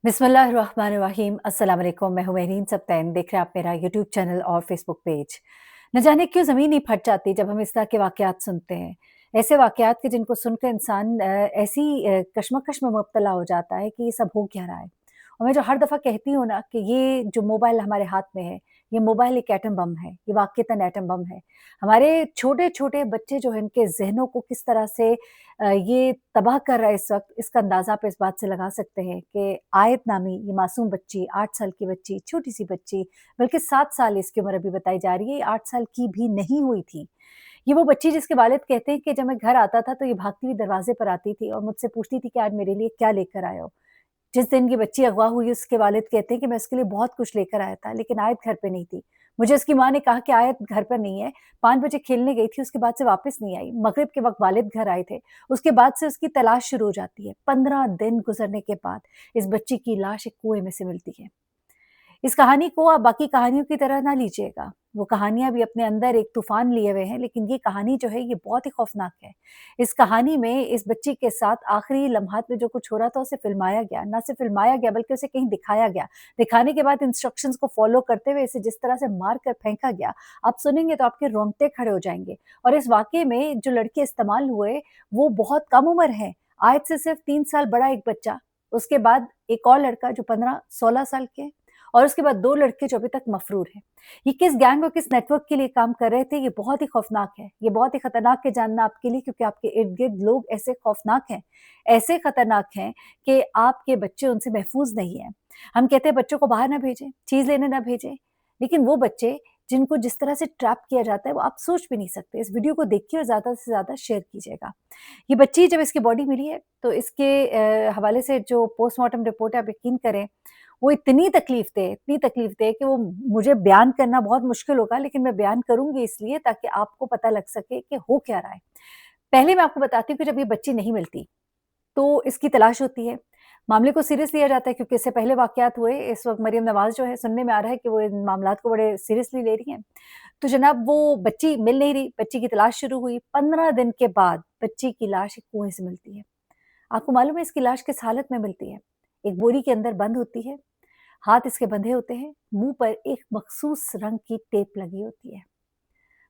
बिस्मिल्लाहिर्रहमानिर्रहीम। अस्सलाम वालेकुम। मैं हूं महरीन सब्तैन। देख रहे हैं आप मेरा यूट्यूब चैनल और फेसबुक पेज। न जाने क्यों ज़मीन ही फट जाती जब हम इस तरह के वाक़यात सुनते हैं। ऐसे वाक़यात के जिनको सुनकर इंसान ऐसी कशमकश में मुब्तला हो जाता है कि ये सब हो क्या रहा है। और मैं जो हर दफ़ा कहती हूँ ना कि ये जो मोबाइल हमारे हाथ में है, ये मोबाइल एक एटम बम है, ये वाक़ईतन एटम बम है। हमारे छोटे-छोटे बच्चे जो हैं इनके ज़हनों को किस तरह से ये तबाह कर रहा है इस वक़्त, इसका अंदाज़ा आप इस बात से लगा सकते हैं कि आयत नामी ये मासूम बच्ची, 8 साल की बच्ची, छोटी-सी बच्ची, बल्कि 7 साल इसकी उम्र अभी बताई जा रही है, ये 8 साल की भी नहीं हुई थी। ये वो बच्ची जिसके वालिद कहते हैं कि जब मैं घर आता था तो ये भागती हुई दरवाज़े पर आती थी और मुझसे पूछती थी कि आज मेरे लिए क्या लेकर आए हो? जिस दिन ये बच्ची अगवा हुई उसके वालिद कहते हैं कि मैं उसके लिए बहुत कुछ लेकर आया था, लेकिन आयत घर पे नहीं थी। मुझे उसकी माँ ने कहा कि आयत घर पर नहीं है, 5 बजे खेलने गई थी, उसके बाद से वापस नहीं आई। मगरिब के वक़्त वालिद घर आए थे, उसके बाद से उसकी तलाश शुरू हो जाती है। 15 दिन गुज़रने के बाद इस बच्ची की लाश एक कुएँ में से मिलती है। इस कहानी को आप बाकी कहानियों की तरह ना लीजिएगा। वो कहानियाँ भी अपने अंदर एक तूफ़ान लिए हुए हैं, लेकिन ये कहानी जो है ये बहुत ही खौफ़नाक है। इस कहानी में इस बच्ची के साथ आखिरी लम्हात में जो कुछ हो रहा था उसे फ़िल्माया गया। ना सिर्फ़ फ़िल्माया गया बल्कि उसे कहीं दिखाया गया। दिखाने के बाद इंस्ट्रक्शंस को फ़ॉलो करते हुए इसे जिस तरह से मार कर फेंका गया, आप सुनेंगे तो आपके रोंगटे खड़े हो जाएँगे। और इस वाक़ये में जो लड़के इस्तेमाल हुए, वो बहुत कम उम्र हैं। आयत से सिर्फ़ 3 साल बड़ा एक बच्चा, उसके बाद एक और लड़का जो 15-16 साल के हैं। और उसके बाद 2 लड़के जो अभी तक मफ़रूर हैं। ये किस गैंग और किस नेटवर्क के लिए काम कर रहे थे, ये बहुत ही खौफ़नाक है। ये बहुत ही खतरनाक है जानना आपके लिए क्योंकि आपके इर्द-गिर्द लोग ऐसे खौफ़नाक हैं, ऐसे खतरनाक हैं कि आपके बच्चे उनसे महफ़ूज़ नहीं हैं। हम कहते हैं बच्चों को बाहर ना भेजें, चीज़ लेने ना भेजें, लेकिन वो बच्चे जिनको जिस तरह से ट्रैप किया जाता है, वो आप सोच भी नहीं सकते। इस वीडियो को देखिए और ज़्यादा से ज़्यादा शेयर कीजिएगा। ये बच्ची जब इसकी बॉडी मिली है, तो इसके हवाले से जो पोस्टमार्टम रिपोर्ट है आप यकीन करें वो इतनी तकलीफ दे कि वो मुझे बयान करना बहुत मुश्किल होगा, लेकिन मैं बयान करूँगी इसलिए ताकि आपको पता लग सके कि हो क्या रहा है। पहले मैं आपको बताती हूँ कि जब ये बच्ची नहीं मिलती, तो इसकी तलाश होती है। मामले को सीरियस लिया जाता है क्योंकि इससे पहले वाक़यात हुए। इस वक़्त मरियम नवाज़ जो है सुनने में आ रहा है कि वो इन मामलात को बड़े सीरियसली ले रही हैं। तो जनाब वो बच्ची मिल नहीं रही, बच्ची की तलाश शुरू हुई। 15 दिन के बाद बच्ची की लाश एक कुएँ से मिलती है। आपको मालूम है इसकी लाश किस हालत में मिलती है? एक बोरी के अंदर बंद होती है। हाथ इसके बंधे होते हैं, मुँह पर एक मखसूस रंग की टेप लगी होती है।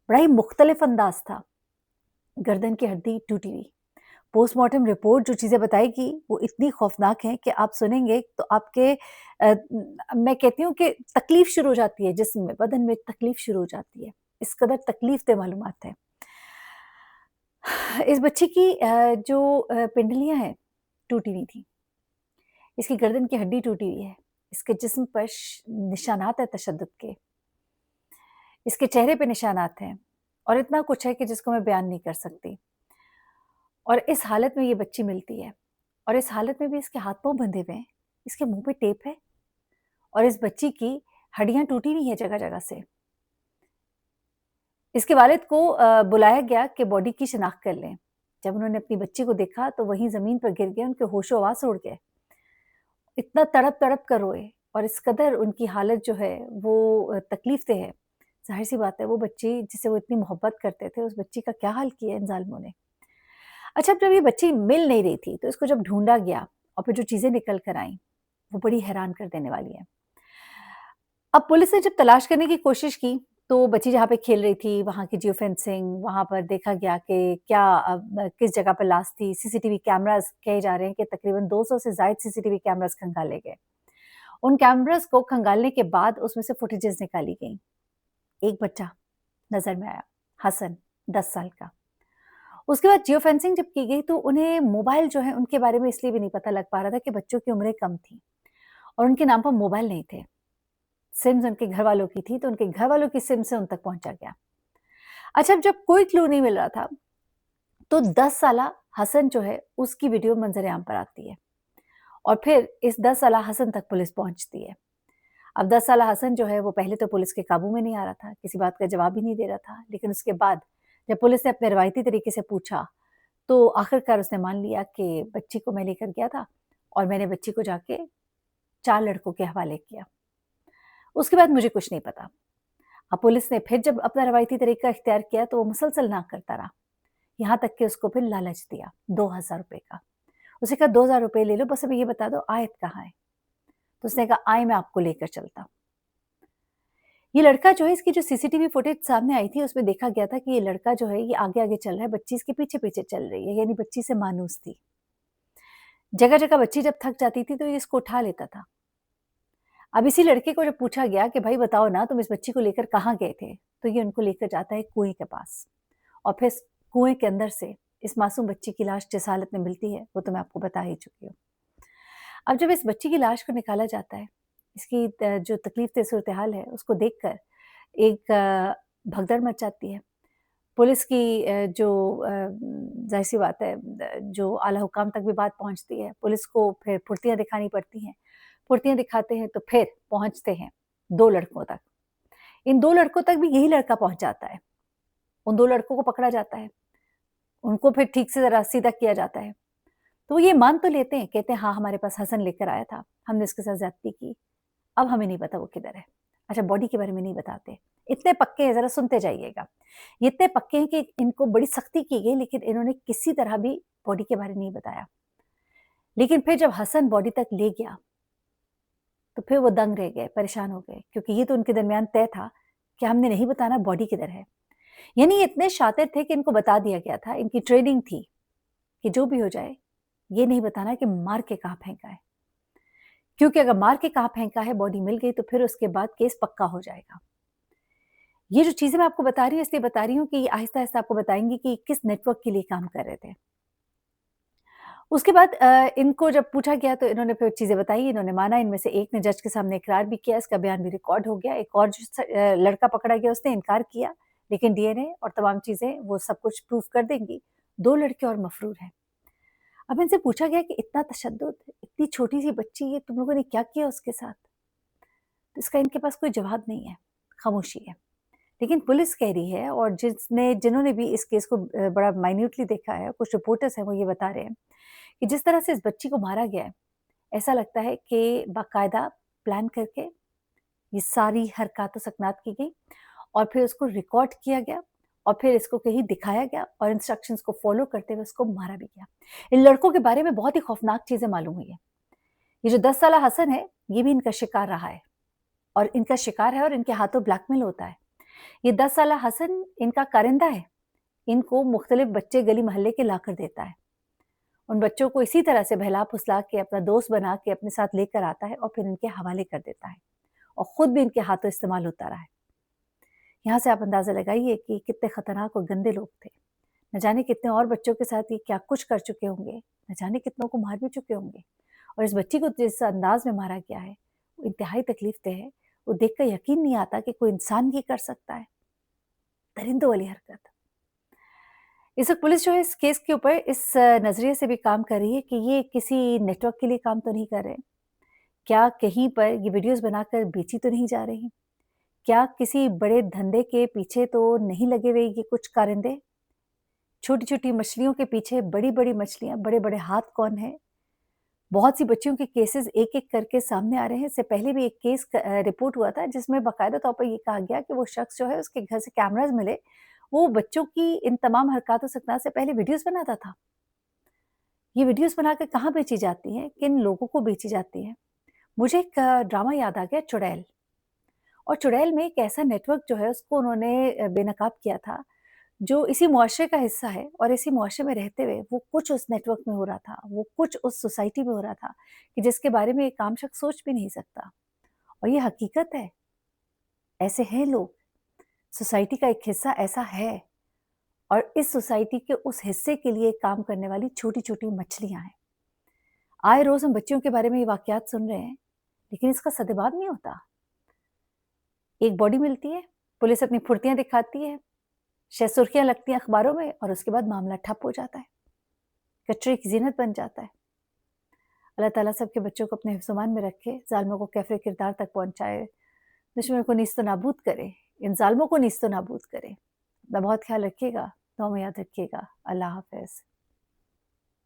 बड़ा ही मुख्तलिफ अंदाज़ था, गर्दन की हड्डी टूटी हुई। पोस्टमार्टम रिपोर्ट जो चीज़ें बताएगी, वो इतनी खौफ़नाक हैं कि आप सुनेंगे तो आपके मैं कहती हूँ कि तकलीफ़ शुरू हो जाती है जिस्म में, बदन में तकलीफ़ शुरू हो जाती है। इस कदर तकलीफ़ दे मालूमात हैं। इस बच्ची की जो पिंडलियाँ हैं, टूटी हुई थी। इसकी गर्दन की हड्डी टूटी हुई है। इसके जिस्म पर निशानात हैं तशद्दुद के। इसके चेहरे पे निशानात हैं और इतना कुछ है कि जिसको मैं बयान नहीं कर सकती। और इस हालत में ये बच्ची मिलती है और इस हालत में भी इसके हाथ-पाँव बंधे हुए हैं, इसके मुँह पे टेप है और इस बच्ची की हड्डियाँ टूटी हुई हैं जगह-जगह से। इसके वालिद को बुलाया गया कि बॉडी की शिनाख्त कर लें। जब उन्होंने अपनी बच्ची को देखा तो वहीं ज़मीन पर गिर गए, उनके होशो-हवास उड़ गए। इतना तड़प-तड़प कर रोए और इस कदर उनकी हालत जो है वो तकलीफ़ दे है। ज़ाहिर-सी बात है वो बच्ची जिसे वो इतनी मोहब्बत करते थे, उस बच्ची का क्या हाल किया इन ज़ालिमों ने। अच्छा अब जब ये बच्ची मिल नहीं रही थी, तो इसको जब ढूँढा गया और फिर जो चीज़ें निकल कर आईं, वो बड़ी हैरान कर देने वाली हैं। अब पुलिस ने जब तलाश करने की कोशिश की, तो बच्ची जहाँ पे खेल रही थी, वहाँ की जियो फेंसिंग, वहाँ पर देखा गया कि क्या किस जगह पे लाश थी। सीसीटीवी कैमराज़ कहे जा रहे हैं कि तकरीबन 200 से ज़ायद सीसीटीवी कैमराज़ खंगाले गए। उन कैमराज़ को खंगालने के बाद उसमें से फुटेजेज़ निकाली गईं। एक बच्चा नज़र में आया, हसन, 10 साल का। उसके बाद जियो फेंसिंग जब की गई तो उन्हें मोबाइल जो है उनके बारे में इसलिए भी नहीं पता लग पा रहा था कि बच्चों की उम्रें कम थी और उनके नाम पर मोबाइल नहीं थे। सिम्स उनके घरवालों की थी, तो उनके घरवालों की सिम से उन तक पहुँचा गया। अच्छा अब जब कोई क्लू नहीं मिल रहा था, तो 10 साला हसन जो है उसकी वीडियो मंज़र-ए-आम पर आती है और फिर इस 10 साला हसन तक पुलिस पहुँचती है। अब 10 साला हसन जो है वो पहले तो पुलिस के काबू में नहीं आ रहा था, किसी बात का जवाब ही नहीं दे रहा था। लेकिन उसके बाद जब पुलिस ने अपने रवायती तरीके से पूछा, तो आखिरकार उसने मान लिया कि बच्ची को मैं लेकर गया था और मैंने बच्ची को जाके 4 लड़कों के हवाले किया। उसके बाद मुझे कुछ नहीं पता। अब पुलिस ने फिर जब अपना रवायती तरीका इख्तियार किया तो वो मुसलसल ना करता रहा। यहाँ तक कि उसको फिर लालच दिया ₹2000 का। उसे कहा ₹2000 ले लो बस अभी ये बता दो आयत कहाँ है? तो उसने कहा आए मैं आपको लेकर चलता हूँ। ये लड़का जो है, इसकी जो सीसीटीवी फुटेज सामने आई थी उसमें देखा गया था कि ये लड़का जो है ये आगे-आगे चल रहा है, बच्ची इसके पीछे-पीछे चल रही है, यानी बच्ची से मानूस थी। जगह-जगह बच्ची जब थक जाती थी तो ये इसको उठा लेता था। अब इसी लड़के को जब पूछा गया कि भाई बताओ ना तुम इस बच्ची को लेकर कहाँ गए थे? तो ये उनको लेकर जाता है कुएँ के पास और फिर कुएँ के अंदर से इस मासूम बच्ची की लाश जिस हालत में मिलती है वो तो मैं आपको बता ही चुकी हूँ। अब जब इस बच्ची की लाश को निकाला जाता है, इसकी जो तकलीफ सूरत-ए-हाल है उसको देखकर एक भगदड़ मच जाती है। पुलिस की जो ज़ाहिर-सी बात है जो आला हुकाम तक भी बात पहुँचती है, पुलिस को फिर फुर्तियाँ दिखानी पड़ती हैं। फुर्तियाँ दिखाते हैं तो फिर पहुँचते हैं 2 लड़कों तक। इन 2 लड़कों तक भी यही लड़का पहुँच जाता है। उन 2 लड़कों को पकड़ा जाता है। उनको फिर ठीक से ज़रा सीधा किया जाता है। तो वो ये मान तो लेते हैं, कहते हैं हाँ, हमारे पास हसन लेकर आया था, हमने उसके साथ ज़्यादती की। अब हमें नहीं पता वो किधर है। अच्छा बॉडी के बारे में नहीं बताते। इतने पक्के हैं ज़रा सुनते जाइएगा। ये इतने पक्के हैं कि इनको बड़ी सख्ती की गई लेकिन इन्होंने किसी तरह भी बॉडी के बारे में नहीं बताया। लेकिन फिर जब हसन बॉडी तक ले गया, तो फिर वो दंग रह गए, परेशान हो गए क्योंकि ये तो उनके दरमियान तय था कि हमने नहीं बताना बॉडी किधर है। यानी ये इतने शातिर थे कि इनको बता दिया गया था, इनकी ट्रेनिंग थी कि जो भी हो जाए, ये नहीं बताना कि मार के कहाँ फेंका है। क्योंकि अगर मार के कहाँ फेंका है, बॉडी मिल गई तो फिर उसके बाद केस पक्का हो जाएगा। ये जो चीज़ें मैं आपको बता रही हूँ इसलिए बता रही हूँ कि आहिस्ता-आहिस्ता आपको बताएँगी कि किस नेटवर्क के लिए काम कर रहे थे। उसके बाद इनको जब पूछा गया तो इन्होंने फिर चीज़ें बताई, इन्होंने माना, इनमें से एक ने जज के सामने इकरार भी किया, इसका बयान भी रिकॉर्ड हो गया। एक और जो लड़का पकड़ा गया उसने इनकार किया, लेकिन डीएनए और तमाम चीज़ें वो सब कुछ प्रूव कर देंगी। 2 लड़के और मफ़रूर हैं। अब इनसे पूछा गया कि इतना तशद्दुद, इतनी छोटी-सी बच्ची ये तुम लोगों ने क्या किया उसके साथ? तो इसका इनके पास कोई जवाब नहीं है, खामोशी है। लेकिन पुलिस कह रही है और जिन्होंने भी इस केस को बड़ा माइन्यूटली देखा है, कुछ रिपोर्टर्स हैं वो ये बता रहे हैं कि जिस तरह से इस बच्ची को मारा गया है, ऐसा लगता है कि बाकायदा प्लान करके ये सारी हरकत सकनात की गई और फिर उसको रिकॉर्ड किया गया और फिर इसको कहीं दिखाया गया और इंस्ट्रक्शंस को फॉलो करते हुए उसको मारा भी गया। इन लड़कों के बारे में बहुत ही खौफनाक चीज़ें मालूम हुई है। ये जो 10 साला हसन है, ये भी इनका शिकार रहा है और इनका शिकार है और इनके हाथों ब्लैकमेल होता है। ये 10 साला हसन इनका कारिंदा है। इनको मुख्तलिफ बच्चे गली मोहल्ले के लाकर देता है। उन बच्चों को इसी तरह से बहला-फुसला के अपना दोस्त बना के अपने साथ लेकर आता है और फिर इनके हवाले कर देता है और खुद भी इनके हाथों इस्तेमाल होता रहा है। यहाँ से आप अंदाज़ा लगाइए कि कितने खतरनाक और गंदे लोग थे। न जाने कितने और बच्चों के साथ ये क्या कुछ कर चुके होंगे, न जाने कितनों को मार भी चुके होंगे और इस बच्ची को जिस अंदाज में मारा गया है, वो इंतहाई तकलीफ दह है। वो देखकर यकीन नहीं आता कि कोई इंसान ये कर सकता है। दरिंदों वाली हरकत। इस वक़्त पुलिस जो है इस केस के ऊपर इस नज़रिए से भी काम कर रही है कि ये किसी नेटवर्क के लिए काम तो नहीं कर रहे। क्या कहीं पर ये वीडियोज़ बनाकर बेची तो नहीं जा रही? क्या किसी बड़े धंधे के पीछे तो नहीं लगे हुए ये कुछ कारिंदे? छोटी-छोटी मछलियों के पीछे बड़ी-बड़ी मछलियाँ, बड़े-बड़े हाथ कौन है? बहुत सी बच्चियों के केसेज़ एक-एक करके सामने आ रहे हैं। इससे पहले भी एक केस रिपोर्ट हुआ था जिसमें बाकायदा तौर पर ये कहा गया कि वो शख्स जो है उसके घर से कैमराज़ मिले, वो बच्चों की इन तमाम हरकतों सकनात से पहले वीडियोज़ बनाता था। ये वीडियोज़ बनाकर कहाँ बेची जाती हैं? किन लोगों को बेची जाती हैं? मुझे एक ड्रामा याद आ गया चुड़ैल। और चुड़ैल में एक ऐसा नेटवर्क जो है उसको उन्होंने बेनकाब किया था, जो इसी मुआशरे का हिस्सा है और इसी मुआशरे में रहते हुए वो कुछ उस नेटवर्क में हो रहा था, वो कुछ उस सोसाइटी में हो रहा था कि जिसके बारे में एक आम शख्स सोच भी नहीं सकता। और ये हकीकत है, ऐसे हैं लोग, सोसाइटी का एक हिस्सा ऐसा है और इस सोसाइटी के उस हिस्से के लिए काम करने वाली छोटी-छोटी मछलियाँ हैं। आए रोज़ हम बच्चियों के बारे में ये वाक़यात सुन रहे हैं, लेकिन इसका सद्भाव नहीं होता। एक बॉडी मिलती है, पुलिस अपनी फुर्तियाँ दिखाती है, शायद सुर्खियाँ लगती हैं अखबारों में और उसके बाद मामला ठप हो जाता है, कचरे की ज़ीनत बन जाता है। अल्लाह ताला सबके बच्चों को अपने हिफ्ज़-ओ-मान में रखे, ज़ालिमों को कैफ़े किरदार तक पहुँचाए, दुश्मनों को नीस्त-ओ-नाबूद करे, इन ज़ालिमों को नीस्त-ओ-नाबूद करे। अपना बहुत ख्याल रखिएगा, दुआ में याद रखिएगा। अल्लाह हाफ़िज़।